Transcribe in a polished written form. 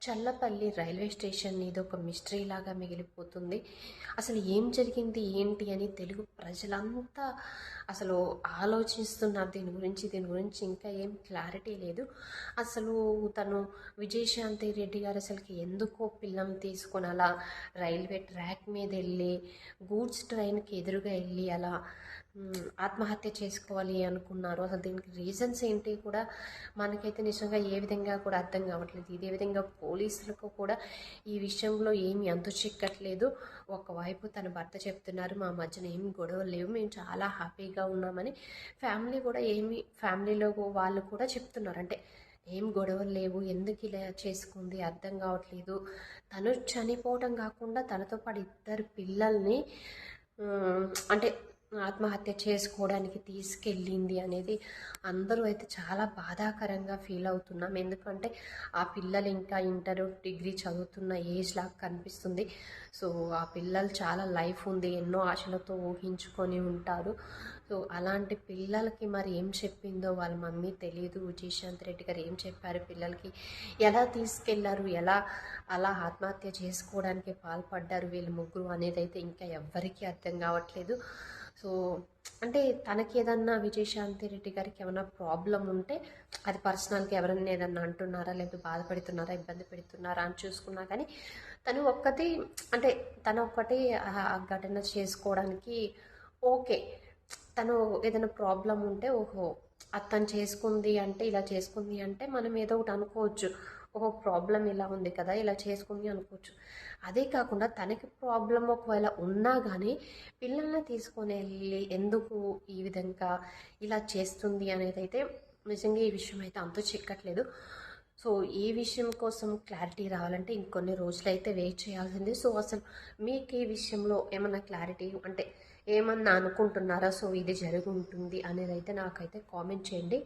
Challapalli railway station ఇది ఒక mystery లాగా మిగిలిపోతుంది. అసలు ఏం జరిగింది ఏంటి అని తెలుగు ప్రజలంతా అసలు ఆలోచిస్తున్నారు దీని గురించి ఇంకా ఏం క్లారిటీ లేదు. అసలు తను విజయశాంతి రెడ్డి గారు అసలుకి ఎందుకో పిల్లని తీసుకొని అలా రైల్వే ట్రాక్ మీద వెళ్ళి గూడ్స్ ట్రైన్కి ఎదురుగా వెళ్ళి అలా ఆత్మహత్య చేసుకోవాలి అనుకున్నారు. అసలు దీనికి రీజన్స్ ఏంటి కూడా మనకైతే నిజంగా ఏ విధంగా కూడా అర్థం కావట్లేదు. ఇదే విధంగా పోలీసులకు కూడా ఈ విషయంలో ఏమీ అంతు చిక్కట్లేదు. ఒకవైపు తన భర్త చెప్తున్నారు, మా మధ్యన ఏమి గొడవలు లేవు, మేము చాలా హ్యాపీగా ఉన్నామని. ఫ్యామిలీ కూడా ఫ్యామిలీలో వాళ్ళు కూడా చెప్తున్నారు, అంటే ఏం గొడవలు లేవు, ఎందుకు ఇలా చేసుకుంది అర్థం కావట్లేదు. తను చనిపోవడం కాకుండా తనతో పాటు ఇద్దరు పిల్లల్ని అంటే ఆత్మహత్య చేసుకోవడానికి తీసుకెళ్ళింది అనేది అందరూ అయితే చాలా బాధాకరంగా ఫీల్ అవుతున్నాం. ఎందుకంటే ఆ పిల్లలు ఇంకా ఇంటర్ డిగ్రీ చదువుతున్న ఏజ్ లాగా కనిపిస్తుంది. సో ఆ పిల్లలు చాలా లైఫ్ ఉంది, ఎన్నో ఆశలతో ఊహించుకొని ఉంటారు. సో అలాంటి పిల్లలకి మరి ఏం చెప్పిందో వాళ్ళ మమ్మీ తెలియదు. విజయశాంతి రెడ్డి గారు ఏం చెప్పారు పిల్లలకి, ఎలా తీసుకెళ్లారు, ఎలా అలా ఆత్మహత్య చేసుకోవడానికి పాల్పడ్డారు వీళ్ళు ముగ్గురు అనేది అయితే ఇంకా ఎవ్వరికీ అర్థం కావట్లేదు. సో అంటే తనకి ఏదన్నా విజయశాంతి రెడ్డి గారికి ఏమైనా ప్రాబ్లం ఉంటే అది పర్సనల్గా ఎవరైనా ఏదన్నా అంటున్నారా, లేకపోతే బాధపడుతున్నారా, ఇబ్బంది పెడుతున్నారా అని చూసుకున్నా కానీ తను ఒక్కటి అంటే తను ఒక్కటి ఆ ఘటన చేసుకోవడానికి ఓకే. తను ఏదైనా ప్రాబ్లం ఉంటే ఓహో అతను చేసుకుంది అంటే ఇలా చేసుకుంది అంటే మనం ఏదో ఒకటి అనుకోవచ్చు, ఓహో ప్రాబ్లం ఇలా ఉంది కదా ఇలా చేసుకుంది అనుకోవచ్చు. అదే కాకుండా తనకి ప్రాబ్లం ఒకవేళ ఉన్నా కానీ పిల్లల్ని తీసుకొని వెళ్ళి ఎందుకు ఈ విధంగా ఇలా చేస్తుంది అనేది అయితే నిజంగా ఈ విషయం అయితే అంతు చిక్కట్లేదు. సో ఈ విషయం కోసం క్లారిటీ రావాలంటే ఇంకొన్ని రోజులు అయితే వెయిట్ చేయాల్సింది. సో అసలు మీకు ఈ విషయంలో ఏమన్నా క్లారిటీ అంటే ఏమన్నా అనుకుంటున్నారా, సో ఇది జరిగి ఉంటుంది అనేది అయితే నాకైతే కామెంట్ చేయండి.